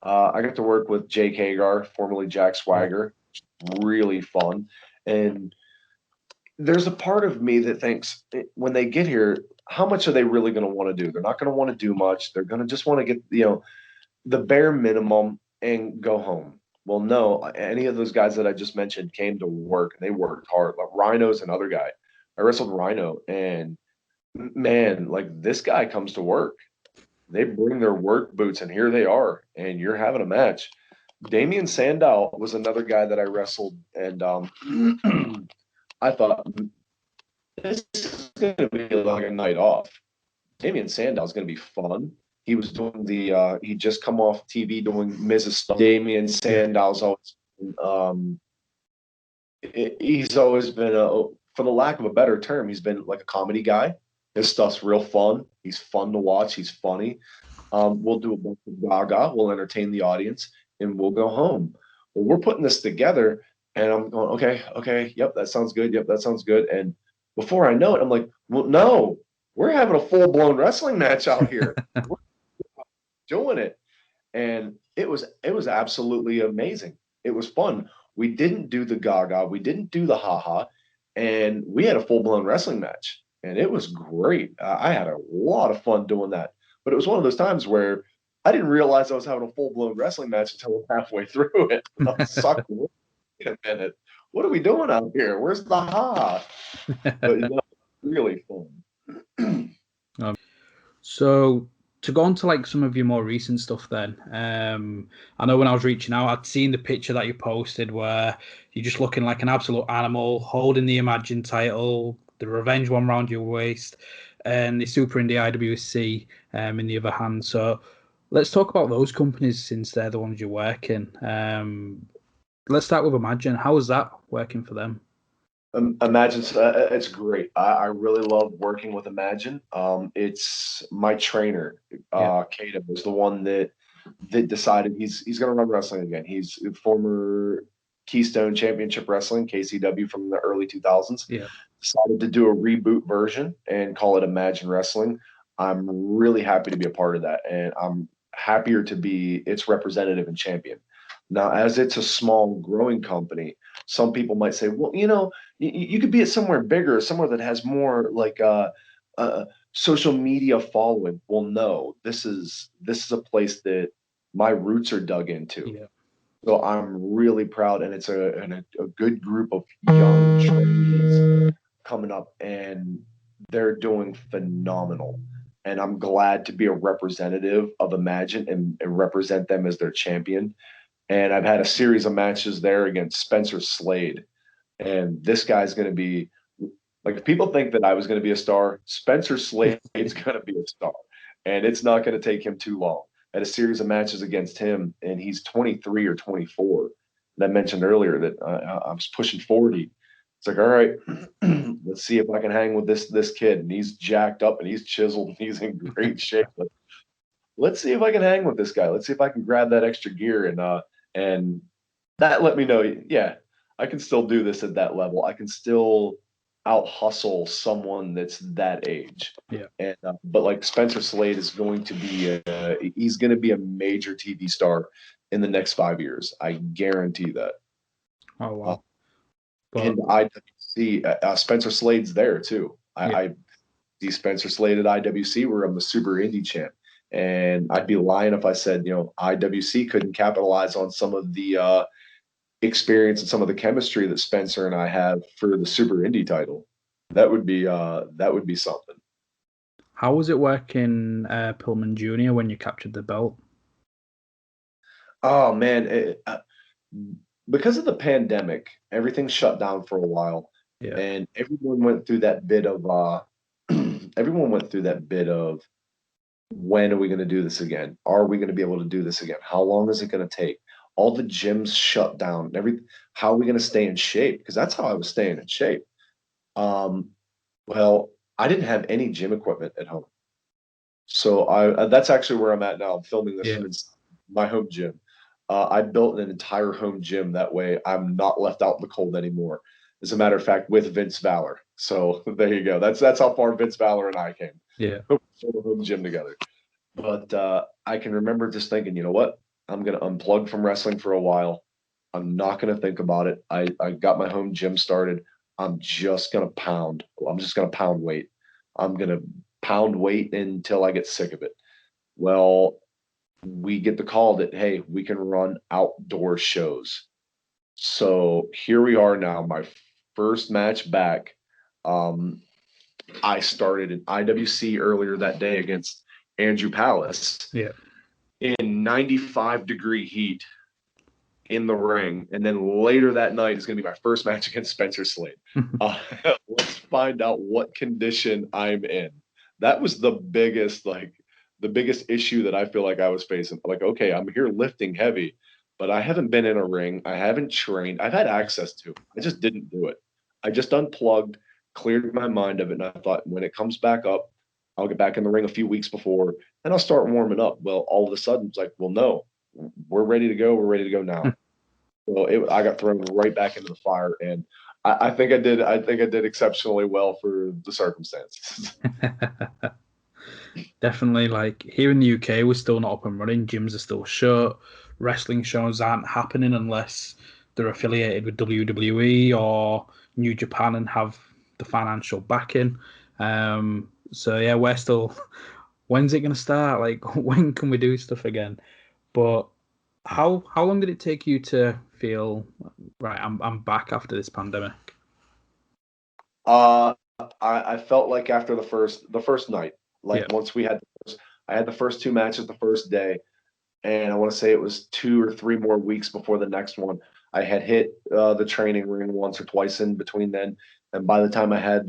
I got to work with Jake Hagar, formerly Jack Swagger, really fun, and there's a part of me that thinks when they get here, how much are they really going to want to do? They're not going to want to do much. They're going to just want to get, the bare minimum and go home. Well, no, any of those guys that I just mentioned came to work and they worked hard. Like Rhino's another guy. I wrestled Rhino, and man, like this guy comes to work. They bring their work boots, and here they are, and you're having a match. Damien Sandow was another guy that I wrestled, and I thought this is going to be like a night off. Damien Sandow is going to be fun. He was doing he just come off TV doing Mrs. Stuff. Damien Sandow's he's always been for the lack of a better term, he's been like a comedy guy. His stuff's real fun. He's fun to watch. He's funny. We'll do a bunch of gaga. We'll entertain the audience, and we'll go home. Well, we're putting this together, and I'm going, okay, yep, that sounds good. Yep, that sounds good. And before I know it, I'm like, well, no, we're having a full-blown wrestling match out here. We're doing it. And it was absolutely amazing. It was fun. We didn't do the gaga. We didn't do the haha. And we had a full-blown wrestling match. And it was great. I had a lot of fun doing that. But it was one of those times where I didn't realize I was having a full-blown wrestling match until halfway through it. I was sucked. Wait a minute. What are we doing out here? Where's the ha? But really fun. So to go on to like some of your more recent stuff then, I know when I was reaching out, I'd seen the picture that you posted where you're just looking like an absolute animal, holding the Imagine title, the Revenge one round your waist, and the Super Indie IWC in the other hand. So let's talk about those companies since they're the ones you're working. Let's start with Imagine. How is that working for them? Imagine, it's great. I really love working with Imagine. It's my trainer, Kato, is the one that decided he's going to run wrestling again. He's former Keystone Championship Wrestling, KCW, from the early 2000s. Yeah. Decided to do a reboot version and call it Imagine Wrestling. I'm really happy to be a part of that, and I'm happier to be its representative and champion. Now, as it's a small growing company, some people might say, well, you could be at somewhere bigger, somewhere that has more like social media following. Well, no, this is a place that my roots are dug into. Yeah. So I'm really proud, and it's a good group of young trainees coming up, and they're doing phenomenal. And I'm glad to be a representative of Imagine and represent them as their champion. And I've had a series of matches there against Spencer Slade. And this guy's going to be, like, if people think that I was going to be a star, Spencer Slade is going to be a star. And it's not going to take him too long. I had a series of matches against him, and he's 23 or 24. And I mentioned earlier that I was pushing 40. It's like, all right, let's see if I can hang with this kid. And he's jacked up, and he's chiseled, and he's in great shape. Let's see if I can hang with this guy. Let's see if I can grab that extra gear. And that let me know, yeah, I can still do this at that level. I can still out hustle someone that's that age. Yeah. And but like Spencer Slade is going to be he's going to be a major TV star in the next 5 years. I guarantee that. Oh wow. And IWC, Spencer Slade's there too. I see Spencer Slade at IWC where I'm the Super Indie champ. And I'd be lying if I said, IWC couldn't capitalize on some of the experience and some of the chemistry that Spencer and I have for the Super Indie title. That would be something. How was it working Pillman Jr. when you captured the belt? Oh man, because of the pandemic, everything shut down for a while, and everyone went through that bit of when are we going to do this again? Are we going to be able to do this again? How long is it going to take? All the gyms shut down. How are we going to stay in shape? Because that's how I was staying in shape. Well, I didn't have any gym equipment at home. So that's actually where I'm at now. I'm filming this from my home gym. I built an entire home gym. That way I'm not left out in the cold anymore. As a matter of fact, with Vince Valor. So there you go. That's how far Vince Valor and I came. Yeah. Home gym together. But I can remember just thinking, you know what? I'm going to unplug from wrestling for a while. I'm not going to think about it. I got my home gym started. I'm just going to pound. I'm just going to pound weight. I'm going to pound weight until I get sick of it. Well, we get the call that, hey, we can run outdoor shows. So here we are now, my first match back. I started in IWC earlier that day against Andrew Palace in 95-degree heat in the ring. And then later that night is going to be my first match against Spencer Slade. Let's find out what condition I'm in. That was the biggest issue that I feel like I was facing. Like, okay, I'm here lifting heavy, but I haven't been in a ring. I haven't trained. I've had access to it. I just didn't do it. I just unplugged, cleared my mind of it, and I thought when it comes back up, I'll get back in the ring a few weeks before, and I'll start warming up. Well, all of a sudden, it's like, well, no, we're ready to go. We're ready to go now. So I got thrown right back into the fire, and I think I did exceptionally well for the circumstances. Definitely, like here in the UK, we're still not up and running. Gyms are still shut. Wrestling shows aren't happening unless they're affiliated with WWE or New Japan and have the financial backing. So yeah, we're still. When's it gonna start? Like, when can we do stuff again? But how long did it take you to feel right? I'm back after this pandemic. I felt like after the first night, once I had the first two matches the first day, and I want to say it was 2 or 3 more weeks before the next one. I had hit the training ring once or twice in between then, and by the time I had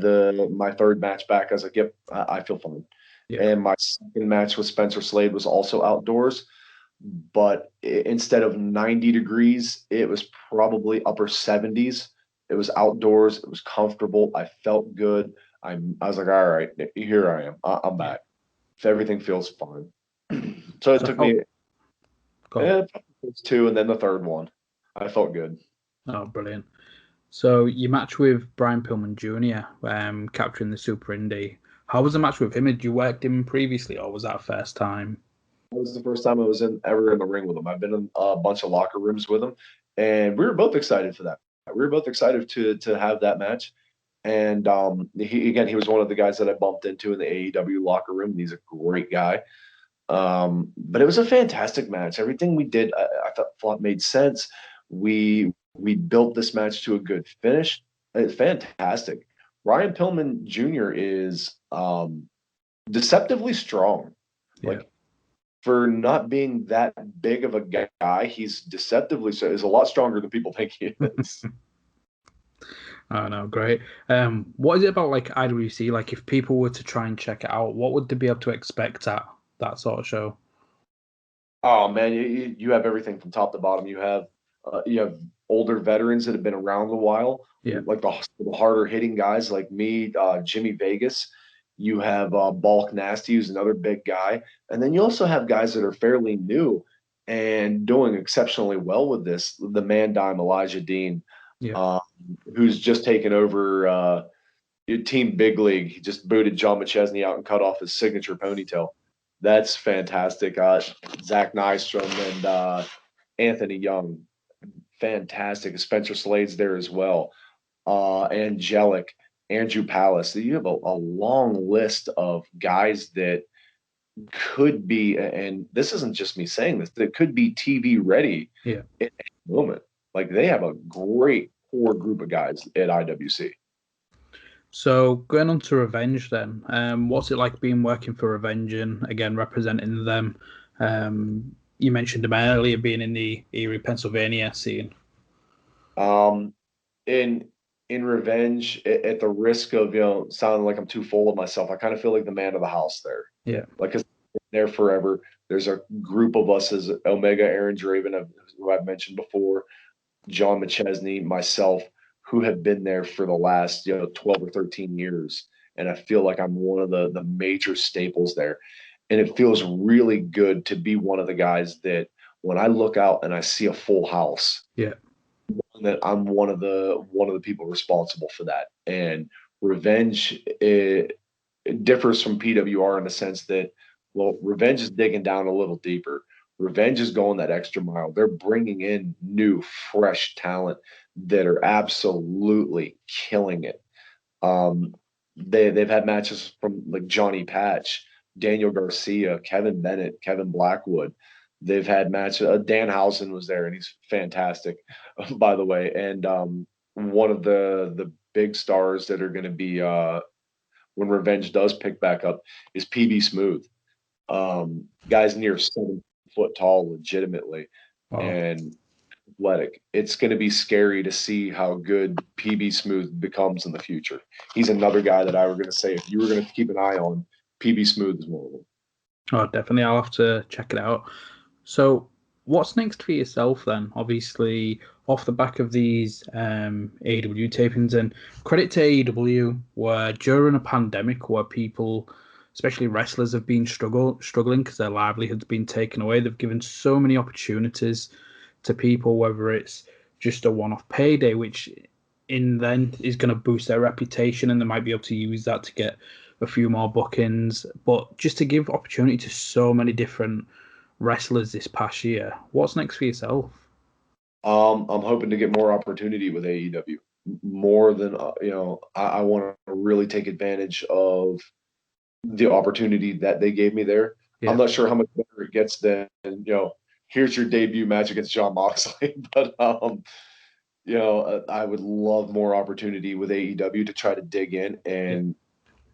my third match back, I was like, "Yep, I feel fine." Yeah. And my second match with Spencer Slade was also outdoors, but instead of 90 degrees, it was probably upper 70s. It was outdoors. It was comfortable. I felt good. I was like, all right, here I am. I'm back. So everything feels fine. So it took me two, and then the third one. I felt good. Oh, brilliant. So you match with Brian Pillman Jr., capturing the Super Indy. How was the match with him? Had you worked him previously, or was that first time? That was the first time I was ever in the ring with him. I've been in a bunch of locker rooms with him, and we were both excited for that. We were both excited to have that match. And he was one of the guys that I bumped into in the AEW locker room. He's a great guy. But it was a fantastic match. Everything we did, I thought made sense. We built this match to a good finish. It's fantastic. Ryan Pillman Jr. is deceptively strong. Yeah. Like, for not being that big of a guy, he's deceptively so is a lot stronger than people think he is. Oh no, great. What is it about like IWC? Like, if people were to try and check it out, what would they be able to expect at that sort of show? Oh man, you have everything from top to bottom. You have older veterans that have been around a while, like the harder hitting guys like me, Jimmy Vegas. You have Bulk Nasty, who's another big guy, and then you also have guys that are fairly new and doing exceptionally well with this. The Man Dime Elijah Dean, who's just taken over Team Big League. He just booted John McChesney out and cut off his signature ponytail. That's fantastic. Zach Nystrom and Anthony Young, fantastic. Spencer Slade's there as well. Angelic, Andrew Palace. You have a long list of guys that could be, and this isn't just me saying this, that could be TV ready at any moment. Like, they have a great core group of guys at IWC. So going on to Revenge then, what's it like working for Revenge and again representing them? You mentioned them earlier being in the Erie, Pennsylvania scene. In Revenge, at the risk of sounding like I'm too full of myself, I kind of feel like the man of the house there. Yeah, like it's there forever. There's a group of us as Omega, Aaron Draven, who I've mentioned before, John McChesney, myself, who have been there for the last 12 or 13 years. And I feel like I'm one of the major staples there. And it feels really good to be one of the guys that when I look out and I see a full house, that I'm one of the people responsible for that. And Revenge, it differs from PWR in the sense that, well, Revenge is digging down a little deeper. Revenge is going that extra mile. They're bringing in new, fresh talent that are absolutely killing it. they've had matches from like Johnny Patch, Daniel Garcia, Kevin Bennett, Kevin Blackwood. They've had matches. Danhausen was there, and he's fantastic, by the way. And one of the big stars that are going to be when Revenge does pick back up is PB Smooth. Guy's near 7 foot tall, legitimately, Wow. and athletic. It's going to be scary to see how good PB Smooth becomes in the future. He's another guy that I were going to say if you were going to keep an eye on, PB Smooth is one of them. Oh, definitely. I'll have to check it out. So, what's next for yourself then? Obviously, off the back of these AEW tapings, and credit to AEW, where during a pandemic where people, especially wrestlers, have been struggling because their livelihood's been taken away, they've given so many opportunities to people, whether it's just a one-off payday, which in then is going to boost their reputation, and they might be able to use that to get a few more bookings, but just to give opportunity to so many different wrestlers this past year. What's next for yourself? I'm hoping to get more opportunity with AEW, more than I want to really take advantage of the opportunity that they gave me there. Yeah. I'm not sure how much better it gets than here's your debut match against Jon Moxley, but I would love more opportunity with AEW to try to dig in and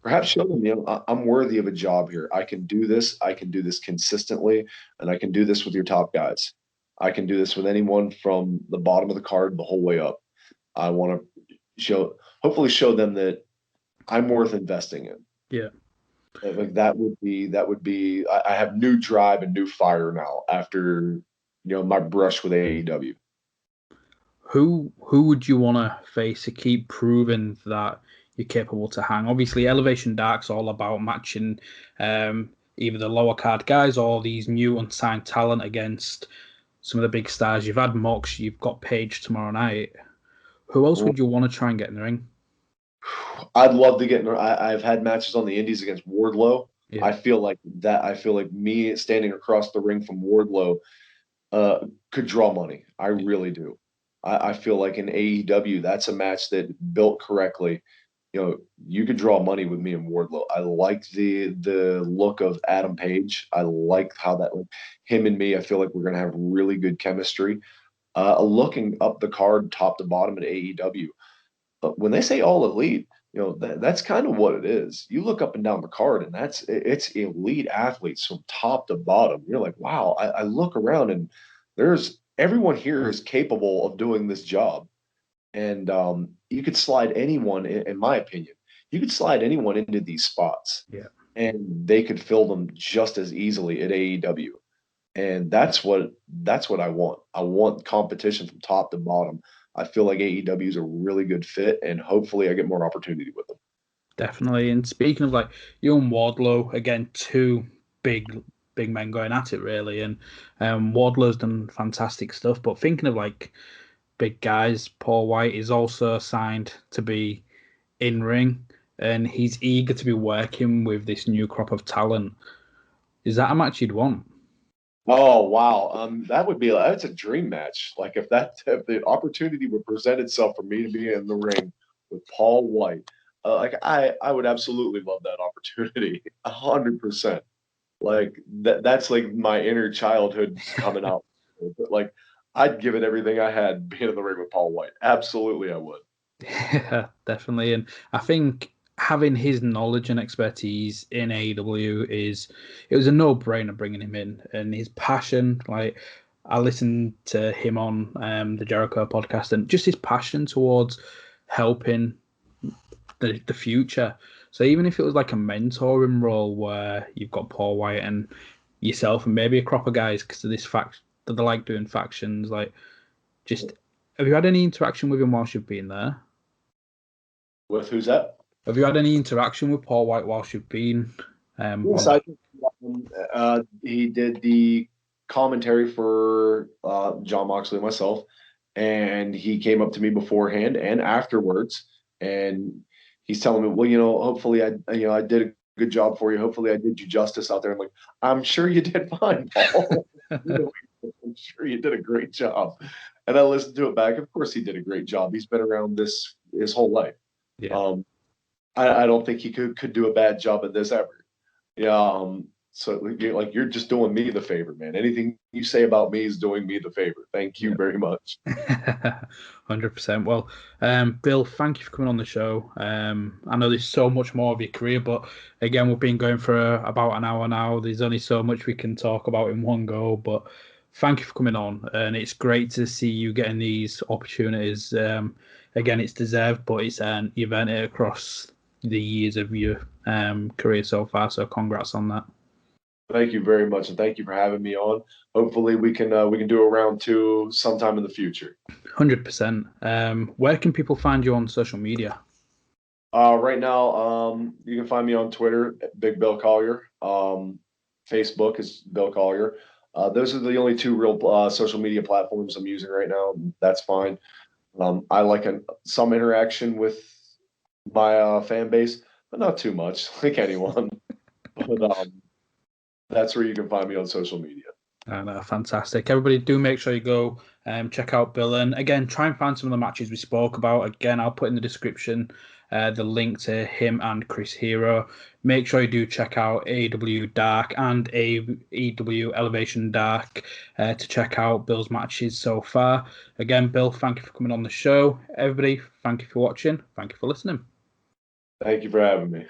perhaps show them, I'm worthy of a job here. I can do this. I can do this consistently, and I can do this with your top guys. I can do this with anyone from the bottom of the card the whole way up. I want to hopefully show them that I'm worth investing in. Yeah. Like that would be. I have new drive and new fire now after my brush with AEW. Who would you want to face to keep proving that you're capable to hang? Obviously, Elevation Dark's all about matching either the lower card guys or these new unsigned talent against some of the big stars. You've had Mox, you've got Page tomorrow night. Who else would you want to try and get in the ring? I'd love to get. I've had matches on the Indies against Wardlow. Yeah. I feel like me standing across the ring from Wardlow could draw money. I really do. I feel like in AEW, that's a match that built correctly. You could draw money with me and Wardlow. I like the look of Adam Page. I like how that him and me. I feel like we're gonna have really good chemistry. Looking up the card, top to bottom at AEW, but when they say all elite, that's kind of what it is. You look up and down the card, and it's elite athletes from top to bottom. You're like, wow. I look around, and there's everyone here is capable of doing this job. And you could slide anyone, in my opinion, you could slide anyone into these spots, Yeah. and they could fill them just as easily at AEW. And that's what I want. I want competition from top to bottom. I feel like AEW is a really good fit, and hopefully I get more opportunity with them. Definitely. And speaking of like you and Wardlow, again, two big men going at it really. And Wardlow's done fantastic stuff. But thinking of like big guys, Paul Wight is also signed to be in ring, and he's eager to be working with this new crop of talent. Is that a match you'd want? Oh wow, that's a dream match. Like if the opportunity would present itself for me to be in the ring with Paul Wight, I would absolutely love that opportunity, 100%. Like that's like my inner childhood coming out. But like I'd give it everything I had being in the ring with Paul Wight. Absolutely, I would. Yeah, definitely. And I think having his knowledge and expertise in AEW it was a no-brainer bringing him in, and his passion. Like I listened to him on the Jericho podcast, and just his passion towards helping the future. So even if it was like a mentoring role where you've got Paul Wight and yourself and maybe a crop of guys because of this fact that they like doing factions, like just have you had any interaction with him whilst you've been there? With who's that? Have you had any interaction with Paul Wight whilst you've been Yes, on? he did the commentary for Jon Moxley and myself, and he came up to me beforehand and afterwards, and he's telling me, well, hopefully I did a good job for you. Hopefully I did you justice out there. I'm like, I'm sure you did fine, Paul. I'm sure you did a great job. And I listened to it back. Of course he did a great job. He's been around this his whole life. Yeah. I don't think he could do a bad job at this ever. Yeah. So you're just doing me the favor, man. Anything you say about me is doing me the favor. Thank you very much. 100%. Well, Bill, thank you for coming on the show. I know there's so much more of your career, but again, we've been going for about an hour now. There's only so much we can talk about in one go, but thank you for coming on. And it's great to see you getting these opportunities. Again, it's deserved, but you've earned it across the years of your career so far. So congrats on that. Thank you very much, and thank you for having me on. Hopefully, we can do a round 2 sometime in the future. 100%. Where can people find you on social media? Right now, you can find me on Twitter, Big Bill Collier. Facebook is Bill Collier. Those are the only 2 real social media platforms I'm using right now. That's fine. I like some interaction with my fan base, but not too much, like anyone. But that's where you can find me on social media. Fantastic. Everybody do make sure you go check out Bill. And again, try and find some of the matches we spoke about. Again, I'll put in the description the link to him and Chris Hero. Make sure you do check out AEW Dark and AEW Elevation Dark to check out Bill's matches so far. Again, Bill, thank you for coming on the show. Everybody, thank you for watching. Thank you for listening. Thank you for having me.